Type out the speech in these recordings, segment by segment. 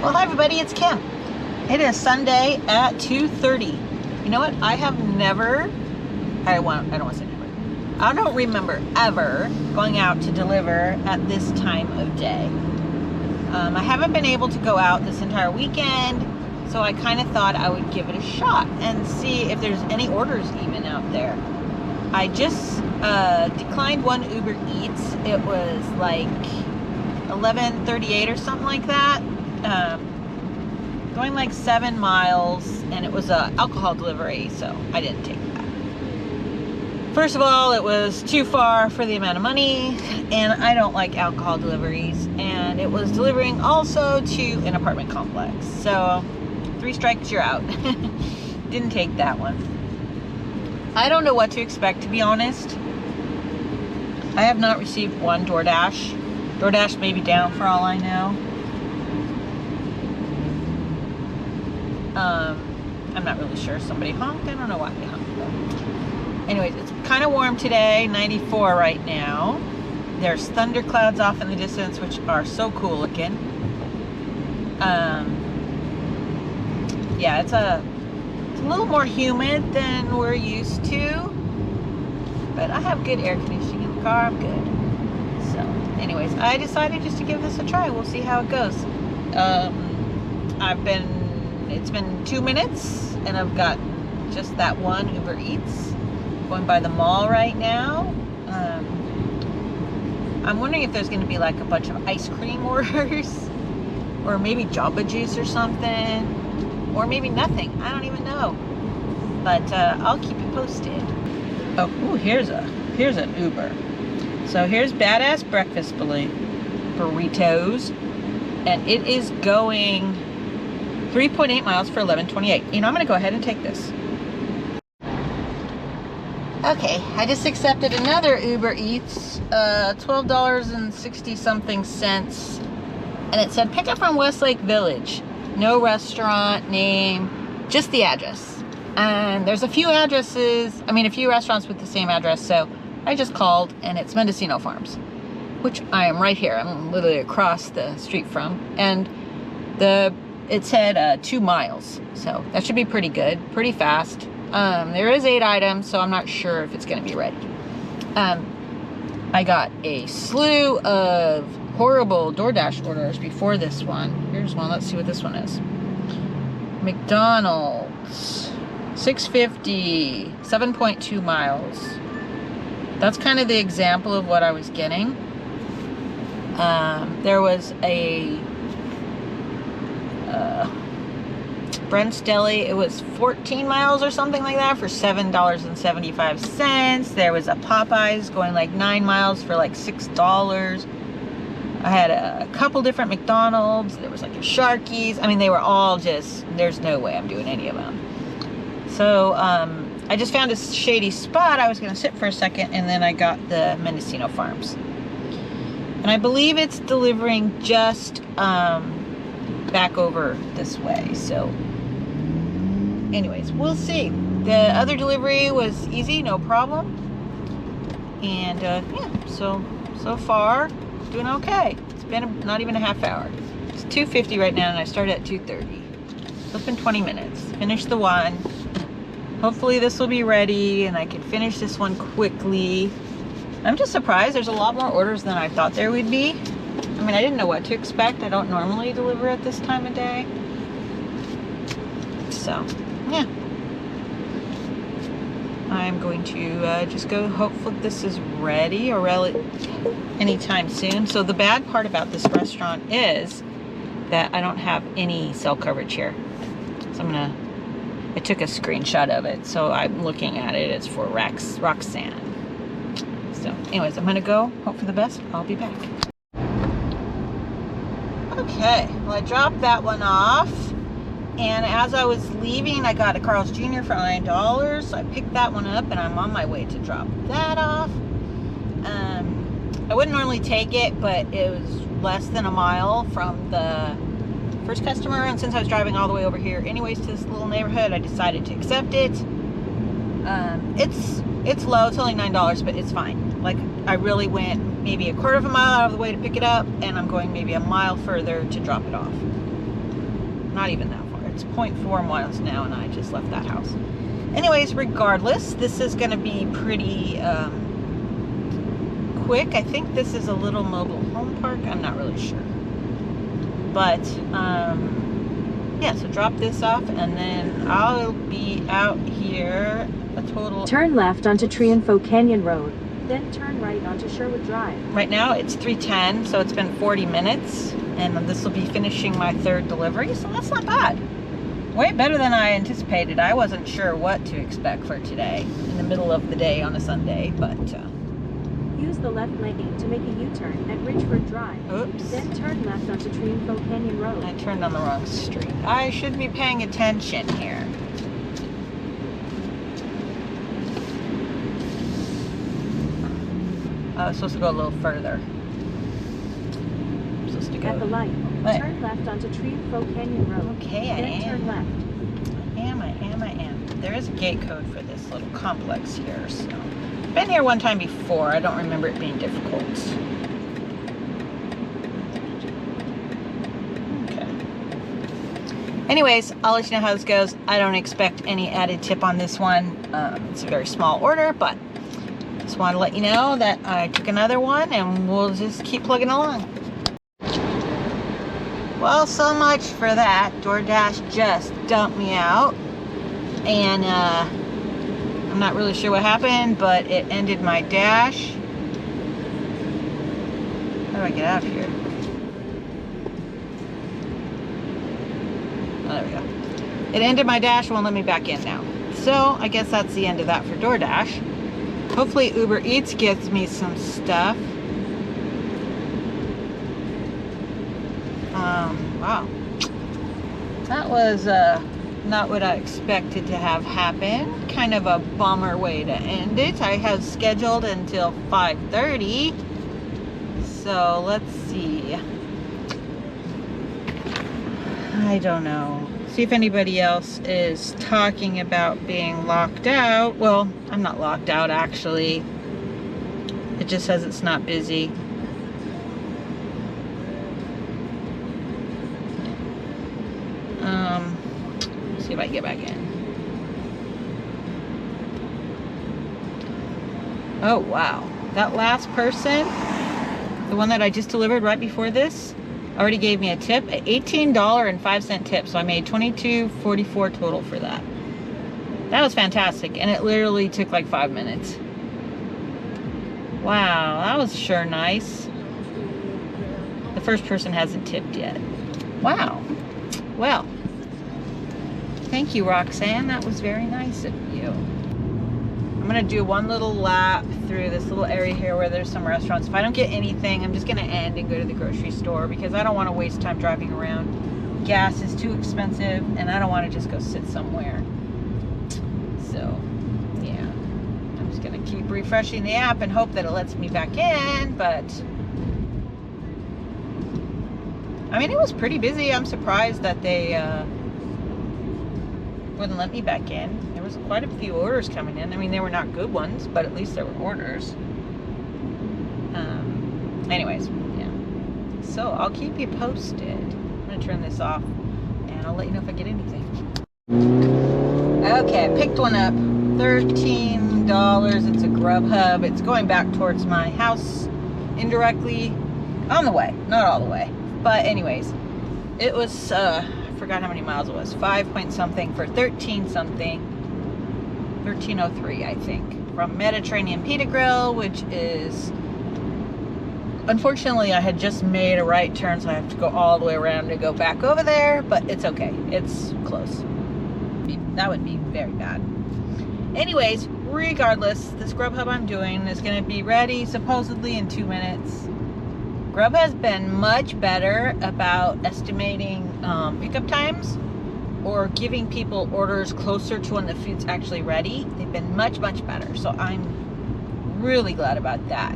Well, hi everybody, it's Kim. It is Sunday at 2:30. You know what? I have never, I don't want to say never. I don't remember ever going out to deliver at this time of day. I haven't been able to go out this entire weekend, so I kind of thought I would give it a shot and see if there's any orders even out there. I just declined one Uber Eats. It was like 11:38 or something like that. Going like 7 miles, and it was a alcohol delivery, so I didn't take that. First of all, it was too far for the amount of money, and I don't like alcohol deliveries, and it was delivering also to an apartment complex, so 3 strikes, you're out. Didn't take that one. I don't know what to expect, to be honest. I have not received one Doordash. Doordash may be down for all I know. I'm not really sure. Somebody honked. I don't know why they honked though. Anyways, it's kind of warm today, 94 right now. There's thunderclouds off in the distance, which are so cool looking. Yeah, it's a little more humid than we're used to, but I have good air conditioning in the car. I'm good. So anyways, I decided just to give this a try. We'll see how it goes. It's been 2 minutes, and I've got just that one Uber Eats. Going by the mall right now. I'm wondering if there's going to be like a bunch of ice cream orders, or maybe Jamba Juice or something, or maybe nothing. I don't even know, but I'll keep you posted. Oh, ooh, here's an Uber. So here's badass breakfast burritos, and it is going 3.8 miles for 11.28. You know, I'm going to go ahead and take this. Okay, I just accepted another Uber Eats, $12.60 something cents, and it said pick up from Westlake Village. No restaurant name, just the address. And there's a few addresses, a few restaurants with the same address, so I just called, and it's Mendocino Farms, which I am right here. I'm literally across the street from, and it said 2 miles, so that should be pretty good, pretty fast. There is 8 items, so I'm not sure if it's going to be ready. I got a slew of horrible DoorDash orders before this one. Here's one. Let's see what this one is. McDonald's, $6.50, 7.2 miles. That's kind of the example of what I was getting. There was a Brent's Deli. It was 14 miles or something like that for $7.75. There was a Popeyes going like 9 miles for like $6. I had a couple different McDonald's. There was like a Sharky's. They were all just, there's no way I'm doing any of them. So I just found a shady spot. I was going to sit for a second, and then I got the Mendocino Farms. And I believe it's delivering just back over this way. So anyways, we'll see. The other delivery was easy, no problem. And yeah, so far doing okay. It's been not even a half hour. It's 2:50 right now, and I started at 2:30. So it's been 20 minutes. Finished the one. Hopefully this will be ready and I can finish this one quickly. I'm just surprised there's a lot more orders than I thought there would be. I didn't know what to expect. I don't normally deliver at this time of day. So, yeah. I'm going to just go, hopefully this is ready or anytime soon. So the bad part about this restaurant is that I don't have any cell coverage here. So I took a screenshot of it. So I'm looking at it. It's for Roxanne. So anyways, I'm gonna go, hope for the best. I'll be back. Okay, well, I dropped that one off, and as I was leaving, I got a Carl's Jr. for $9, so I picked that one up, and I'm on my way to drop that off. I wouldn't normally take it, but it was less than a mile from the first customer, and since I was driving all the way over here anyways to this little neighborhood, I decided to accept it. It's low, it's only $9, but it's fine. Like, I really went maybe a quarter of a mile out of the way to pick it up, and I'm going maybe a mile further to drop it off. not even that far. It's 0.4 miles now, and I just left that house. Anyways, regardless, this is going to be pretty quick. I think this is a little mobile home park. I'm not really sure. But, yeah, so drop this off, and then I'll be out here a total... Turn left onto Triunfo Canyon Road, then turn right onto Sherwood Drive. Right now, it's 3:10, so it's been 40 minutes, and this will be finishing my third delivery, so that's not bad. Way better than I anticipated. I wasn't sure what to expect for today, in the middle of the day on a Sunday, but... Use the left lane to make a U-turn at Ridgeford Drive. Oops. Then turn left onto Triunfo Canyon Road. I turned on the wrong street. I should be paying attention here. I was supposed to go a little further. I'm supposed to go... At the light, Where? turn left onto Triunfo Canyon Road. Okay, I then am. turn left. I am. There is a gate code for this little complex here, so... Been here one time before. I don't remember it being difficult. Okay. Anyways, I'll let you know how this goes. I don't expect any added tip on this one. It's a very small order, but just want to let you know that I took another one, and we'll just keep plugging along. Well, so much for that. Doordash just dumped me out, and I'm not really sure what happened, but it ended my dash. How do I get out of here? Oh, there we go. It ended my dash, won't let me back in now. So I guess that's the end of that for Doordash. Hopefully Uber Eats gets me some stuff. Wow. That was not what I expected to have happen. Kind of a bummer way to end it. I have scheduled until 5:30. So let's see. I don't know. See if anybody else is talking about being locked out. Well, I'm not locked out actually. It just says it's not busy. See if I can get back in. Oh wow, that last person, the one that I just delivered right before this, already gave me a tip, an $18.05 tip, so I made $22.44 total for that. That was fantastic, and it literally took like 5 minutes. Wow, that was sure nice. The first person hasn't tipped yet. Wow. Well, thank you, Roxanne. That was very nice of you. I'm gonna do one little lap through this little area here where there's some restaurants. If I don't get anything, I'm just gonna end and go to the grocery store because I don't want to waste time driving around. Gas is too expensive, and I don't want to just go sit somewhere. So, yeah. I'm just gonna keep refreshing the app and hope that it lets me back in, but... I mean, it was pretty busy. I'm surprised that they wouldn't let me back in. There was quite a few orders coming in. I mean, they were not good ones, but at least there were orders. Anyways, yeah. So I'll keep you posted. I'm gonna turn this off, and I'll let you know if I get anything. Okay, I picked one up. $13. It's a Grubhub. It's going back towards my house indirectly. On the way, not all the way. But anyways, it was, I forgot how many miles it was. 5 point something for 13 something. 1303, I think. From Mediterranean Pita Grill, which is... Unfortunately, I had just made a right turn, so I have to go all the way around to go back over there. But it's okay. It's close. That would be very bad. Anyways, regardless, this Grubhub I'm doing is going to be ready supposedly in 2 minutes. Grub has been much better about estimating pickup times or giving people orders closer to when the food's actually ready. They've been much, much better. So I'm really glad about that.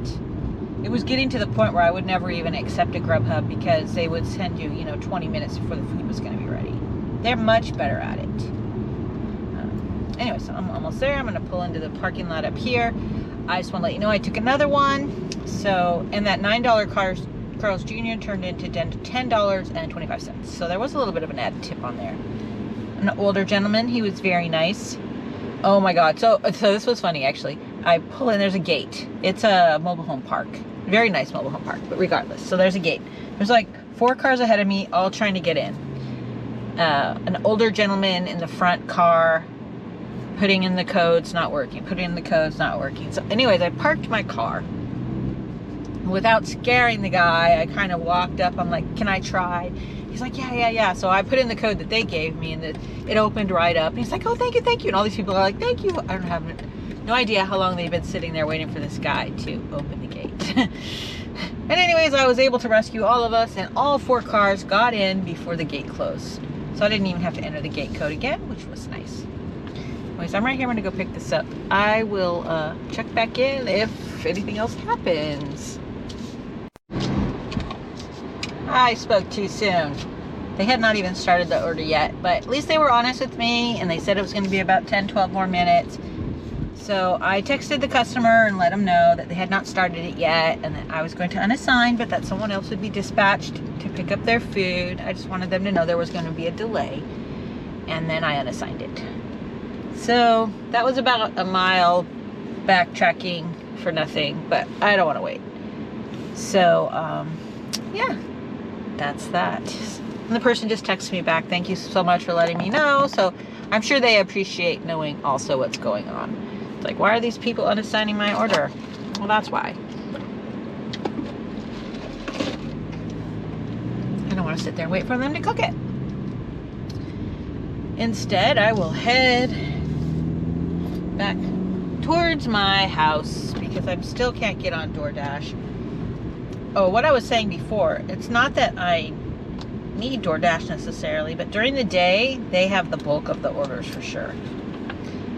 It was getting to the point where I would never even accept a Grubhub because they would send you, 20 minutes before the food was going to be ready. They're much better at it. Anyway, so I'm almost there. I'm going to pull into the parking lot up here. I just want to let you know I took another one. So, and that $9 Carl's Jr. turned into $10.25. So there was a little bit of an added tip on there. An older gentleman, he was very nice. Oh my God. So this was funny, actually. I pull in, there's a gate. It's a mobile home park. Very nice mobile home park, but regardless. So there's a gate. There's like 4 cars ahead of me, all trying to get in. An older gentleman in the front car, putting in the codes, not working. Putting in the codes, not working. So anyways, I parked my car. Without scaring the guy, I kind of walked up. I'm like, can I try? He's like, yeah. So I put in the code that they gave me, and it opened right up. And he's like, oh, thank you. And all these people are like, thank you. I don't have no idea how long they've been sitting there waiting for this guy to open the gate. And anyways, I was able to rescue all of us, and all 4 cars got in before the gate closed. So I didn't even have to enter the gate code again, which was nice. Anyways, I'm right here. I'm going to go pick this up. I will check back in if anything else happens. I spoke too soon. They had not even started the order yet, but at least they were honest with me, and they said it was going to be about 10-12 more minutes. So I texted the customer and let them know that they had not started it yet, and that I was going to unassign, but that someone else would be dispatched to pick up their food. I just wanted them to know there was going to be a delay, and then I unassigned it. So that was about a mile backtracking for nothing, but I don't want to wait. So yeah, that's that. And the person just texted me back, thank you so much for letting me know. So I'm sure they appreciate knowing also what's going on. It's like, why are these people unassigning my order? Well, that's why. I don't want to sit there and wait for them to cook it. Instead, I will head back towards my house because I still can't get on Doordash. Oh, what I was saying before, it's not that I need Doordash necessarily, but during the day, they have the bulk of the orders for sure.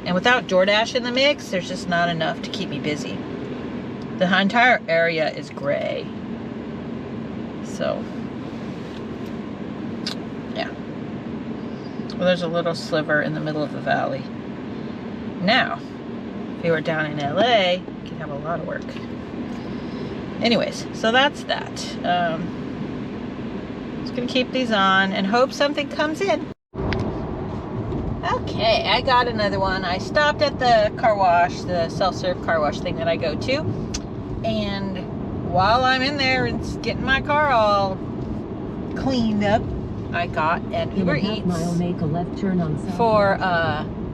And without Doordash in the mix, there's just not enough to keep me busy. The entire area is gray. So, yeah. Well, there's a little sliver in the middle of the valley. Now, if you were down in LA, you could have a lot of work. Anyways, so that's that. Just gonna keep these on and hope something comes in. Okay, I got another one. I stopped at the car wash, the self-serve car wash thing that I go to, and while I'm in there and getting my car all cleaned up, I got an Uber Eats make a left turn on for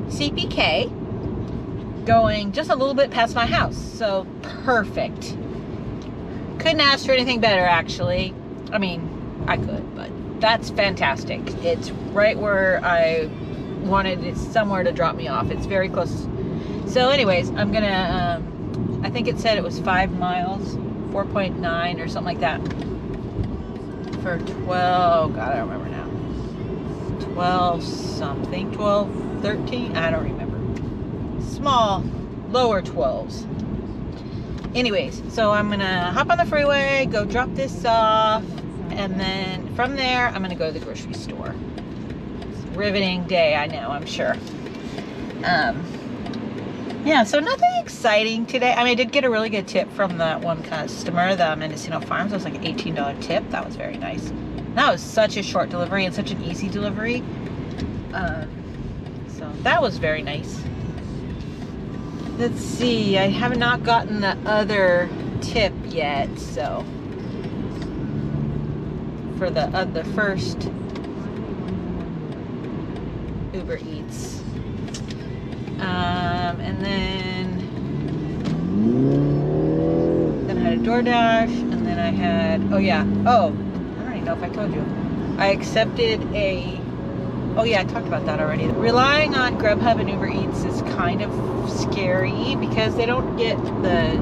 CPK, going just a little bit past my house. So perfect. Couldn't ask for anything better, actually. I mean, I could, but that's fantastic. It's right where I wanted. It's somewhere to drop me off. It's very close. So anyways, I'm gonna I think it said it was 5 miles, 4.9 or something like that, for 12, God, I don't remember now, 12 something, 12, 13, I don't remember. Small, lower 12s. Anyways, so I'm gonna hop on the freeway, go drop this off, and then from there, I'm gonna go to the grocery store. It's a riveting day, I know, I'm sure. Yeah, so nothing exciting today. I mean, I did get a really good tip from that one customer, the Mendocino Farms. It was like an $18 tip. That was very nice. That was such a short delivery and such an easy delivery. So that was very nice. Let's see, I have not gotten the other tip yet, so for the first Uber Eats. And then I had a Doordash, and then I had, I don't even know if I told you. I accepted I talked about that already. Relying on Grubhub and Uber Eats is kind of scary because they don't get the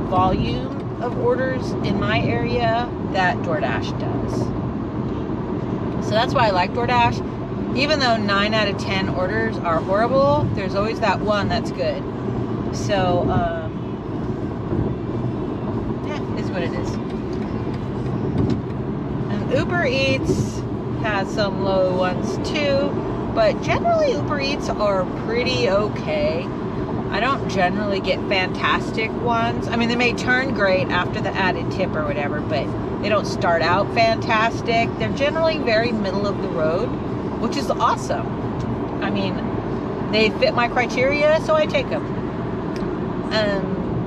volume of orders in my area that Doordash does. So that's why I like Doordash. Even though 9 out of 10 orders are horrible, there's always that one that's good. So, is what it is. And Uber Eats has some low ones too, but generally Uber Eats are pretty okay. I don't generally get fantastic ones. I mean, they may turn great after the added tip or whatever, but they don't start out fantastic. They're generally very middle of the road, which is awesome. I mean, they fit my criteria, so I take them.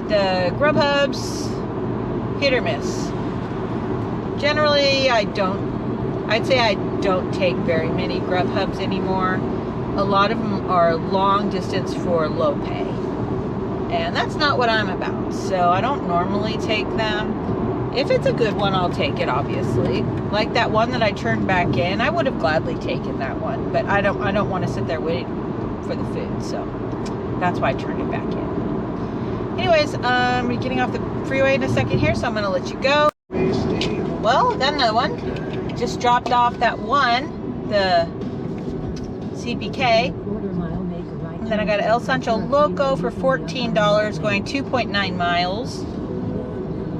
The Grubhubs, hit or miss. Generally, I'd say I don't take very many Grubhubs anymore. A lot of them are long distance for low pay. And that's not what I'm about. So I don't normally take them. If it's a good one, I'll take it, obviously. Like that one that I turned back in, I would have gladly taken that one. But I don't want to sit there waiting for the food. So that's why I turned it back in. Anyways, we're getting off the freeway in a second here, so I'm going to let you go. Well, got another one. Just dropped off that one, the CPK. And then I got an El Sancho Loco for $14, going 2.9 miles.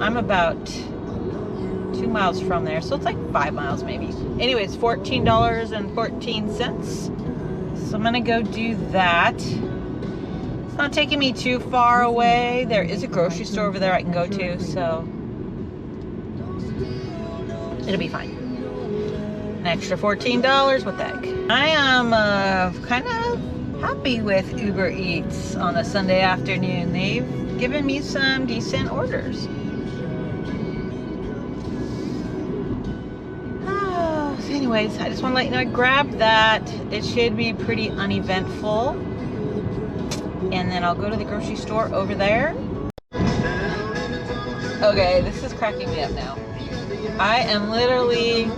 I'm about 2 miles from there, so it's like 5 miles maybe. Anyways, $14.14. So I'm gonna go do that. It's not taking me too far away. There is a grocery store over there I can go to, so it'll be fine. An extra $14, what the heck. I am kind of happy with Uber Eats on a Sunday afternoon. They've given me some decent orders. So anyways, I just want to let you know I grabbed that. It should be pretty uneventful. And then I'll go to the grocery store over there. Okay, this is cracking me up now. I am literally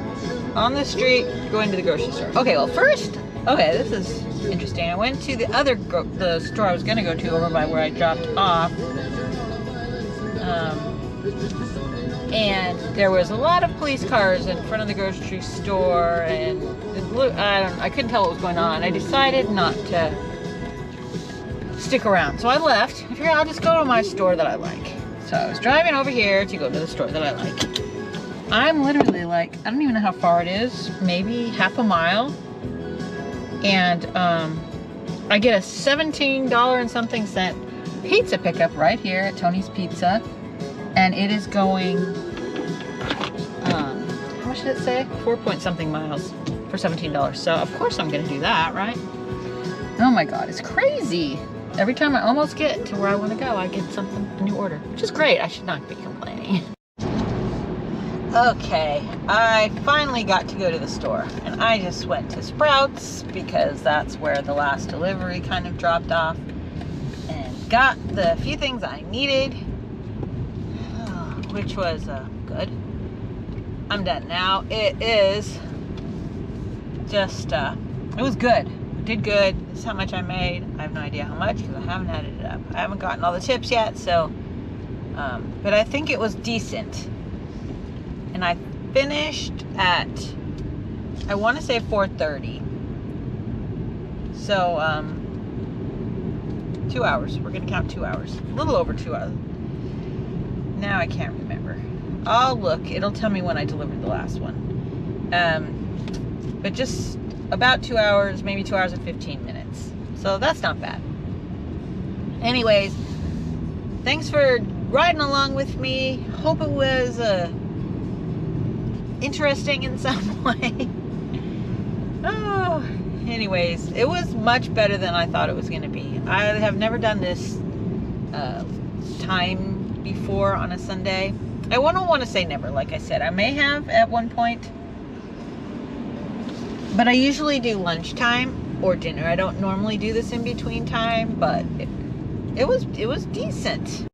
on the street going to the grocery store. Okay, well first, this is interesting. I went to the store I was going to go to over by where I dropped off. And there was a lot of police cars in front of the grocery store, and I couldn't tell what was going on. I decided not to stick around. So I left. I figured I'll just go to my store that I like. So I was driving over here to go to the store that I like. I'm literally like, I don't even know how far it is, maybe half a mile. And I get a $17 and something cent pizza pickup right here at Tony's Pizza. And it is going, how much did it say? 4 point something miles for $17. So of course I'm gonna do that, right? Oh my God, it's crazy. Every time I almost get to where I wanna go, I get something, a new order, which is great. I should not be complaining. Okay, I finally got to go to the store, and I just went to Sprouts because that's where the last delivery kind of dropped off, and got the few things I needed, which was good. I'm done now. It is just, it was good. It did good. This is how much I made. I have no idea how much because I haven't added it up. I haven't gotten all the tips yet, so, but I think it was decent. And I finished at, I want to say 4:30. So, 2 hours. We're going to count 2 hours. A little over 2 hours. Now I can't remember. I'll look. It'll tell me when I delivered the last one. But just about 2 hours, maybe 2 hours and 15 minutes. So that's not bad. Anyways, thanks for riding along with me. Hope it was interesting in some way. Oh, anyways, it was much better than I thought it was going to be. I have never done this time before on a Sunday. I don't want to say never, like I said. I may have at one point, but I usually do lunchtime or dinner. I don't normally do this in between time, but it was decent.